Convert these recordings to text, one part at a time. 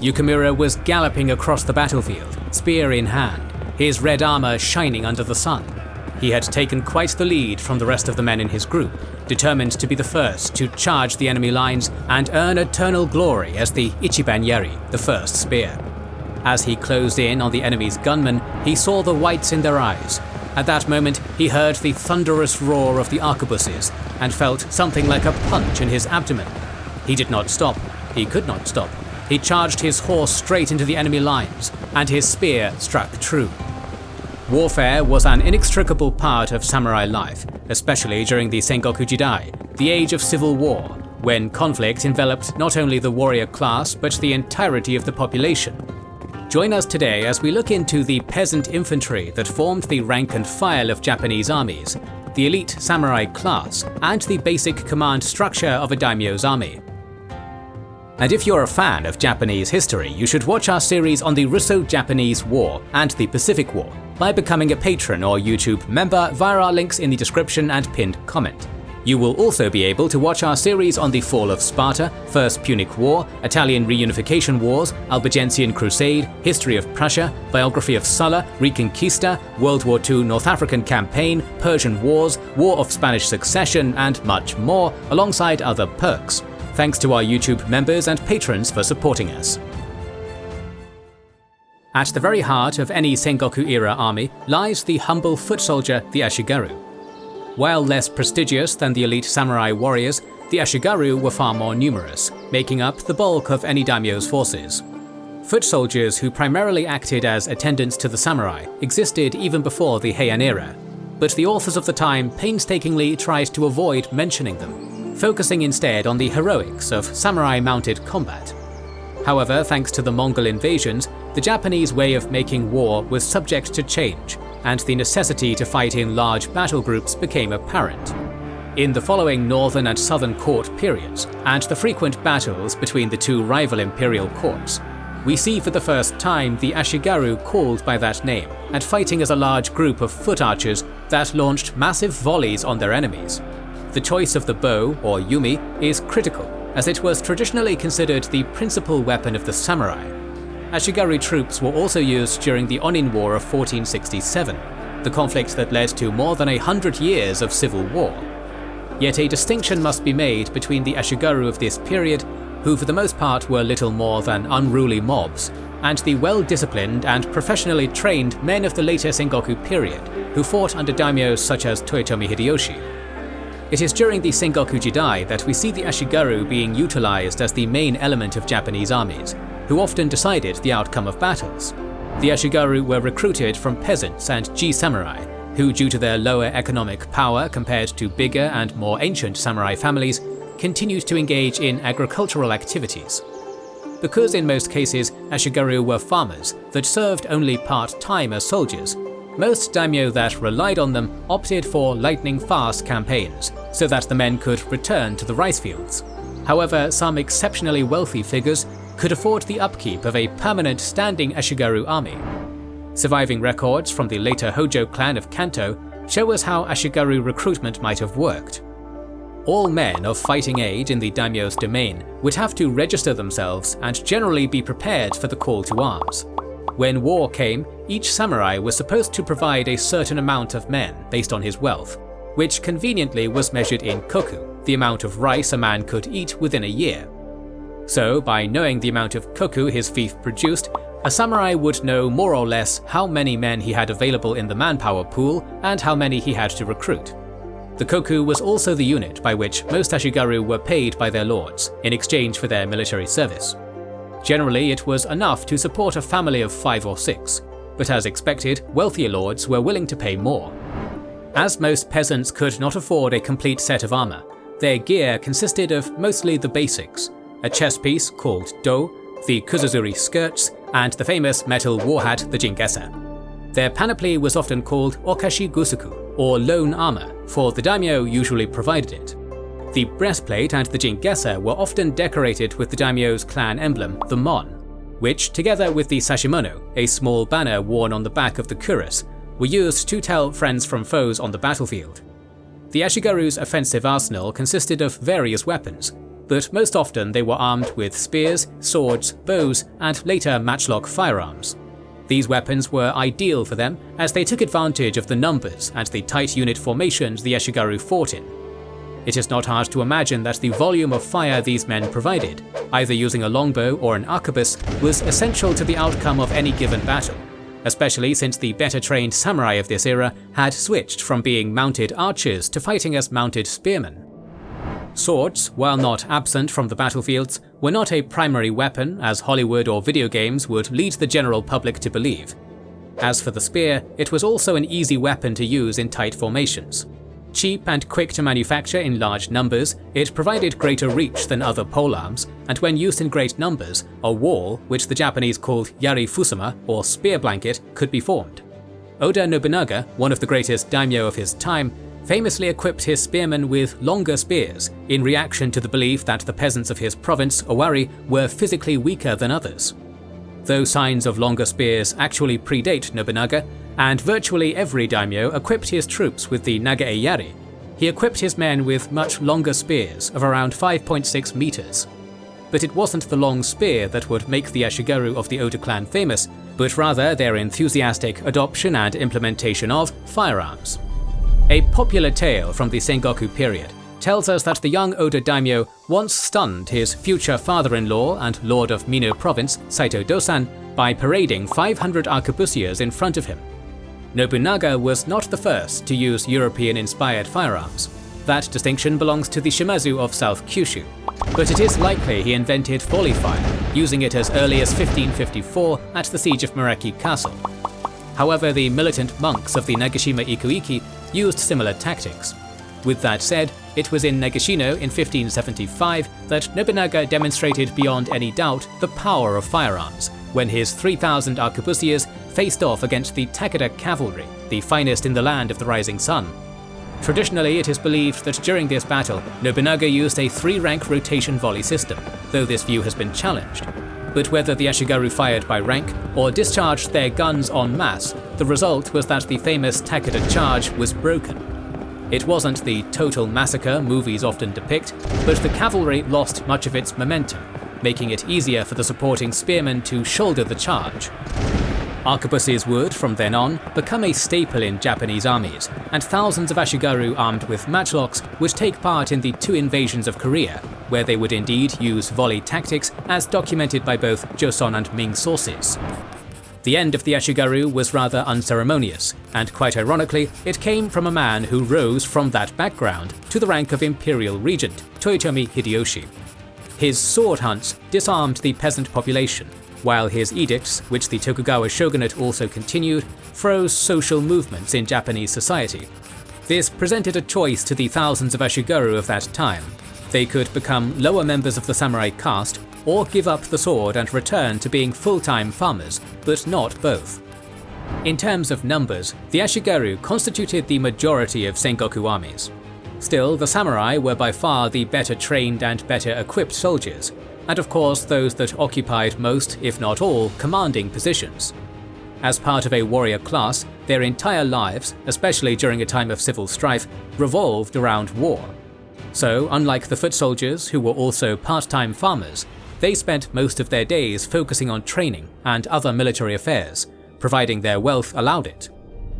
Yukimura was galloping across the battlefield, spear in hand, his red armor shining under the sun. He had taken quite the lead from the rest of the men in his group, determined to be the first to charge the enemy lines and earn eternal glory as the Ichiban Yari, the first spear. As he closed in on the enemy's gunmen, he saw the whites in their eyes. At that moment, he heard the thunderous roar of the arquebuses and felt something like a punch in his abdomen. He did not stop. He could not stop. He charged his horse straight into the enemy lines, and his spear struck true. Warfare was an inextricable part of samurai life, especially during the Sengoku Jidai, the age of civil war, when conflict enveloped not only the warrior class but the entirety of the population. Join us today as we look into the peasant infantry that formed the rank and file of Japanese armies, the elite samurai class, and the basic command structure of a daimyo's army. And if you're a fan of Japanese history, you should watch our series on the Russo-Japanese War and the Pacific War by becoming a patron or YouTube member via our links in the description and pinned comment. You will also be able to watch our series on the fall of Sparta, First Punic War, Italian reunification wars, Albigensian Crusade, history of Prussia, biography of Sulla, Reconquista, World War II North African campaign, Persian Wars, War of Spanish Succession, and much more, alongside other perks. Thanks to our YouTube members and patrons for supporting us. At the very heart of any Sengoku-era army lies the humble foot soldier, the Ashigaru. While less prestigious than the elite samurai warriors, the Ashigaru were far more numerous, making up the bulk of any daimyo's forces. Foot soldiers who primarily acted as attendants to the samurai existed even before the Heian era, but the authors of the time painstakingly tried to avoid mentioning them, focusing instead on the heroics of samurai-mounted combat. However, thanks to the Mongol invasions, the Japanese way of making war was subject to change, and the necessity to fight in large battle groups became apparent. In the following northern and southern court periods, and the frequent battles between the two rival imperial courts, we see for the first time the Ashigaru called by that name, and fighting as a large group of foot archers that launched massive volleys on their enemies. The choice of the bow, or yumi, is critical, as it was traditionally considered the principal weapon of the samurai. Ashigaru troops were also used during the Onin War of 1467, the conflict that led to more than 100 years of civil war. Yet a distinction must be made between the Ashigaru of this period, who for the most part were little more than unruly mobs, and the well-disciplined and professionally trained men of the later Sengoku period, who fought under daimyos such as Toyotomi Hideyoshi. It is during the Sengoku Jidai that we see the Ashigaru being utilized as the main element of Japanese armies, who often decided the outcome of battles. The Ashigaru were recruited from peasants and ji-samurai, who due to their lower economic power compared to bigger and more ancient samurai families, continued to engage in agricultural activities. Because in most cases Ashigaru were farmers that served only part-time as soldiers, most daimyo that relied on them opted for lightning-fast campaigns, so that the men could return to the rice fields. However, some exceptionally wealthy figures could afford the upkeep of a permanent standing Ashigaru army. Surviving records from the later Hojo clan of Kanto show us how Ashigaru recruitment might have worked. All men of fighting age in the daimyo's domain would have to register themselves and generally be prepared for the call to arms. When war came, each samurai was supposed to provide a certain amount of men based on his wealth, which conveniently was measured in koku, the amount of rice a man could eat within a year. So, by knowing the amount of koku his fief produced, a samurai would know more or less how many men he had available in the manpower pool and how many he had to recruit. The koku was also the unit by which most Ashigaru were paid by their lords in exchange for their military service. Generally, it was enough to support a family of 5 or 6, but as expected, wealthier lords were willing to pay more. As most peasants could not afford a complete set of armor, their gear consisted of mostly the basics: a chest piece called do, the kuzuzuri skirts, and the famous metal war hat, the jingesa. Their panoply was often called okashi gusuku, or lone armor, for the daimyo usually provided it. The breastplate and the jingesa were often decorated with the daimyo's clan emblem, the mon, which, together with the sashimono, a small banner worn on the back of the cuirass, were used to tell friends from foes on the battlefield. The Ashigaru's offensive arsenal consisted of various weapons, but most often they were armed with spears, swords, bows, and later matchlock firearms. These weapons were ideal for them as they took advantage of the numbers and the tight unit formations the Ashigaru fought in. It is not hard to imagine that the volume of fire these men provided, either using a longbow or an arquebus, was essential to the outcome of any given battle, especially since the better trained samurai of this era had switched from being mounted archers to fighting as mounted spearmen. Swords, while not absent from the battlefields, were not a primary weapon as Hollywood or video games would lead the general public to believe. As for the spear, it was also an easy weapon to use in tight formations. Cheap and quick to manufacture in large numbers, it provided greater reach than other polearms, and when used in great numbers, a wall, which the Japanese called yari fusuma or spear blanket, could be formed. Oda Nobunaga, one of the greatest daimyo of his time, famously equipped his spearmen with longer spears in reaction to the belief that the peasants of his province, Owari, were physically weaker than others. Though signs of longer spears actually predate Nobunaga, and virtually every daimyo equipped his troops with the nagae yari, he equipped his men with much longer spears of around 5.6 meters. But it wasn't the long spear that would make the Ashigaru of the Oda clan famous, but rather their enthusiastic adoption and implementation of firearms. A popular tale from the Sengoku period tells us that the young Oda daimyo once stunned his future father-in-law and lord of Mino province, Saito Dosan, by parading 500 arquebusiers in front of him. Nobunaga was not the first to use European-inspired firearms. That distinction belongs to the Shimazu of South Kyushu, but it is likely he invented volley fire, using it as early as 1554 at the siege of Mereki Castle. However, the militant monks of the Nagashima Ikuiki used similar tactics. With that said, it was in Nagashino in 1575 that Nobunaga demonstrated beyond any doubt the power of firearms, when his 3,000 arquebusiers faced off against the Takeda cavalry, the finest in the land of the rising sun. Traditionally, it is believed that during this battle, Nobunaga used a 3-rank rotation volley system, though this view has been challenged. But whether the Ashigaru fired by rank or discharged their guns en masse, the result was that the famous Takeda charge was broken. It wasn't the total massacre movies often depict, but the cavalry lost much of its momentum, making it easier for the supporting spearmen to shoulder the charge. Arquebuses would, from then on, become a staple in Japanese armies, and thousands of Ashigaru armed with matchlocks would take part in the 2 invasions of Korea, where they would indeed use volley tactics as documented by both Joseon and Ming sources. The end of the Ashigaru was rather unceremonious, and quite ironically, it came from a man who rose from that background to the rank of imperial regent, Toyotomi Hideyoshi. His sword hunts disarmed the peasant population, while his edicts, which the Tokugawa shogunate also continued, froze social movements in Japanese society. This presented a choice to the thousands of Ashigaru of that time. They could become lower members of the samurai caste, or give up the sword and return to being full-time farmers, but not both. In terms of numbers, the Ashigaru constituted the majority of Sengoku armies. Still, the samurai were by far the better trained and better equipped soldiers, and of course those that occupied most, if not all, commanding positions. As part of a warrior class, their entire lives, especially during a time of civil strife, revolved around war. So, unlike the foot soldiers, who were also part-time farmers, they spent most of their days focusing on training and other military affairs, providing their wealth allowed it.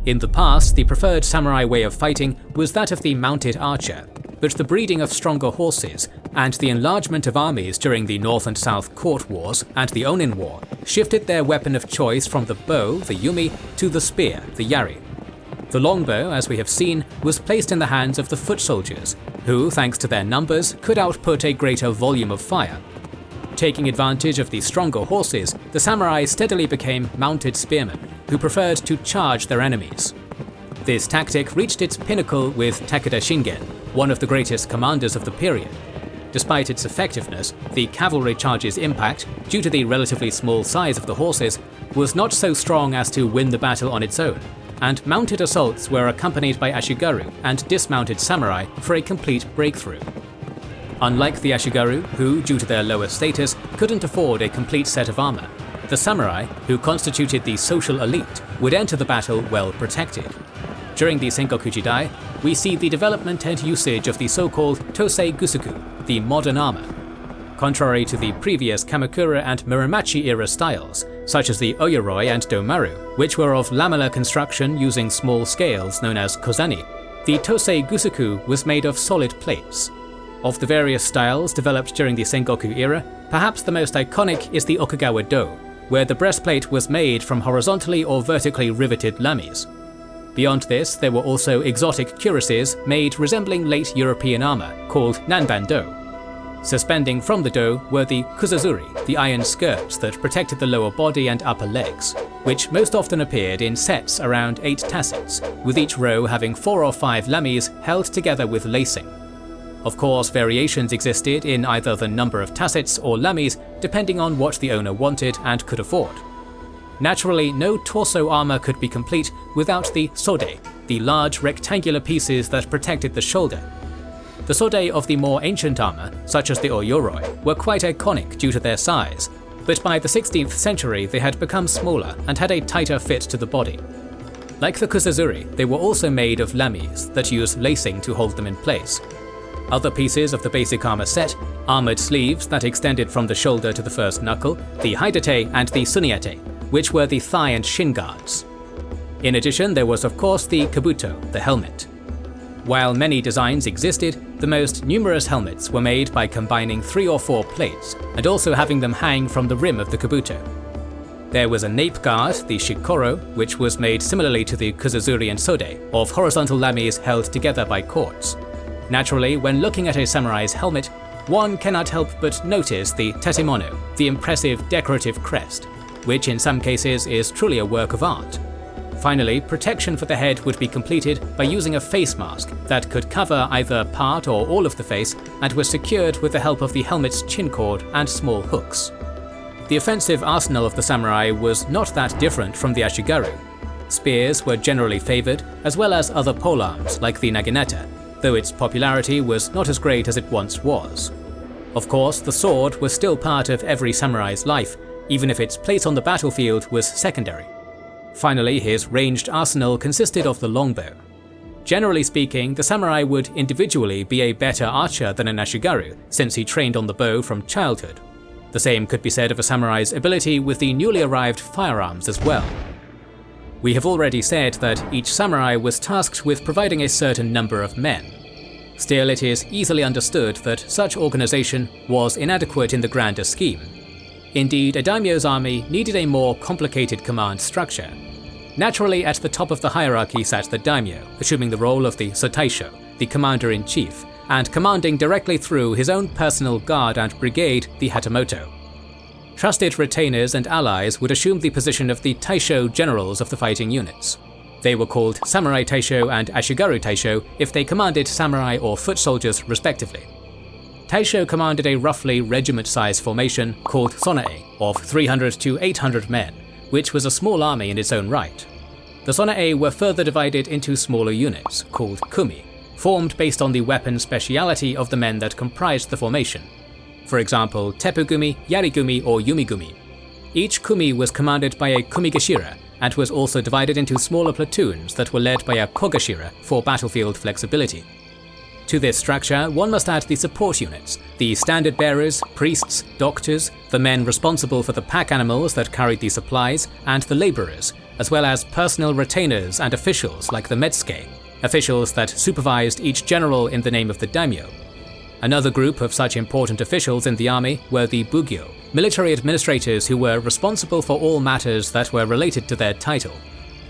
In the past, the preferred samurai way of fighting was that of the mounted archer, but the breeding of stronger horses and the enlargement of armies during the North and South Court Wars and the Onin War shifted their weapon of choice from the bow, the yumi, to the spear, the yari. The longbow, as we have seen, was placed in the hands of the foot soldiers, who, thanks to their numbers, could output a greater volume of fire. Taking advantage of the stronger horses, the samurai steadily became mounted spearmen, who preferred to charge their enemies. This tactic reached its pinnacle with Takeda Shingen, one of the greatest commanders of the period. Despite its effectiveness, the cavalry charge's impact, due to the relatively small size of the horses, was not so strong as to win the battle on its own, and mounted assaults were accompanied by Ashigaru and dismounted samurai for a complete breakthrough. Unlike the Ashigaru, who, due to their lower status, couldn't afford a complete set of armor, the samurai, who constituted the social elite, would enter the battle well protected. During the Sengoku Jidai, we see the development and usage of the so-called Tosei Gusuku, the modern armor, contrary to the previous Kamakura and Muromachi era styles, such as the Oyuroi and Domaru, which were of lamellar construction using small scales known as kozani. The Tosei Gusuku was made of solid plates. Of the various styles developed during the Sengoku era, perhaps the most iconic is the Okugawa Do, where the breastplate was made from horizontally or vertically riveted lames. Beyond this, there were also exotic cuirasses made resembling late European armor, called Nanban-do. Suspending from the do were the kusazuri, the iron skirts that protected the lower body and upper legs, which most often appeared in sets around 8 tassets, with each row having 4 or 5 lames held together with lacing. Of course, variations existed in either the number of tassets or lames depending on what the owner wanted and could afford. Naturally, no torso armor could be complete without the sode, the large rectangular pieces that protected the shoulder. The sode of the more ancient armor, such as the Oyuroi, were quite iconic due to their size, but by the 16th century they had become smaller and had a tighter fit to the body. Like the kusazuri, they were also made of lames that used lacing to hold them in place. Other pieces of the basic armor set, armored sleeves that extended from the shoulder to the first knuckle, the haidate and the suniate, which were the thigh and shin guards. In addition, there was of course the kabuto, the helmet. While many designs existed, the most numerous helmets were made by combining 3 or 4 plates and also having them hang from the rim of the kabuto. There was a nape guard, the shikoro, which was made similarly to the kusazuri and sode, of horizontal lames held together by cords. Naturally, when looking at a samurai's helmet, one cannot help but notice the tatemono, the impressive decorative crest, which in some cases is truly a work of art. Finally, protection for the head would be completed by using a face mask that could cover either part or all of the face and was secured with the help of the helmet's chin cord and small hooks. The offensive arsenal of the samurai was not that different from the Ashigaru. Spears were generally favoured, as well as other polearms like the naginata, though its popularity was not as great as it once was. Of course, the sword was still part of every samurai's life, even if its place on the battlefield was secondary. Finally, his ranged arsenal consisted of the longbow. Generally speaking, the samurai would individually be a better archer than an Ashigaru, since he trained on the bow from childhood. The same could be said of a samurai's ability with the newly arrived firearms as well. We have already said that each samurai was tasked with providing a certain number of men. Still, it is easily understood that such organization was inadequate in the grander scheme. Indeed, a daimyo's army needed a more complicated command structure. Naturally, at the top of the hierarchy sat the daimyo, assuming the role of the sotaisho, the commander-in-chief, and commanding directly through his own personal guard and brigade, the hatamoto. Trusted retainers and allies would assume the position of the taisho generals of the fighting units. They were called samurai taisho and ashigaru taisho if they commanded samurai or foot soldiers respectively. Taisho commanded a roughly regiment-sized formation called sonae of 300 to 800 men, which was a small army in its own right. The sonae were further divided into smaller units, called kumi, formed based on the weapon speciality of the men that comprised the formation. For example, teppugumi, yarigumi or yumigumi. Each kumi was commanded by a kumigashira and was also divided into smaller platoons that were led by a kogashira for battlefield flexibility. To this structure, one must add the support units, the standard bearers, priests, doctors, the men responsible for the pack animals that carried the supplies, and the laborers, as well as personal retainers and officials like the metsuke, officials that supervised each general in the name of the daimyo. Another group of such important officials in the army were the bugyo, military administrators who were responsible for all matters that were related to their title.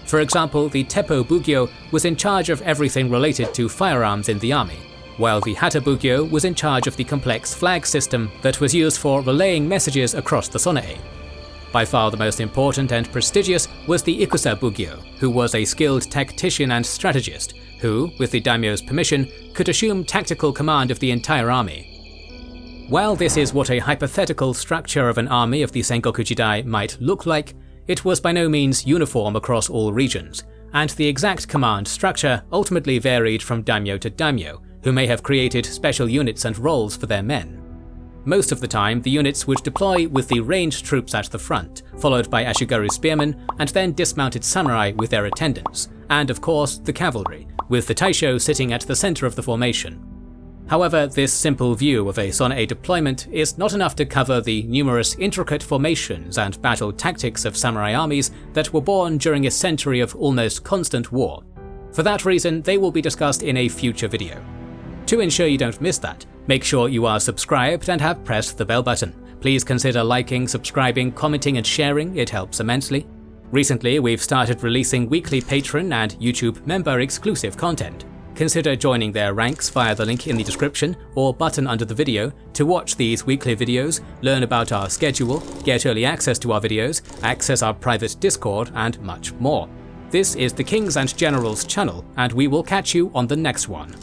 For example, the teppo bugyo was in charge of everything related to firearms in the army, while the hata bugyo was in charge of the complex flag system that was used for relaying messages across the sonae. By far the most important and prestigious was the ikusa bugyo, who was a skilled tactician and strategist, who, with the daimyo's permission, could assume tactical command of the entire army. While this is what a hypothetical structure of an army of the Sengoku Jidai might look like, it was by no means uniform across all regions, and the exact command structure ultimately varied from daimyo to daimyo, who may have created special units and roles for their men. Most of the time, the units would deploy with the ranged troops at the front, followed by Ashigaru spearmen, and then dismounted samurai with their attendants, and of course the cavalry, with the taisho sitting at the center of the formation. However, this simple view of a Son'e deployment is not enough to cover the numerous intricate formations and battle tactics of samurai armies that were born during a century of almost constant war. For that reason, they will be discussed in a future video. To ensure you don't miss that, make sure you are subscribed and have pressed the bell button. Please consider liking, subscribing, commenting and sharing, it helps immensely. Recently, we've started releasing weekly Patreon and YouTube member exclusive content. Consider joining their ranks via the link in the description or button under the video to watch these weekly videos, learn about our schedule, get early access to our videos, access our private Discord, and much more. This is the Kings and Generals channel, and we will catch you on the next one.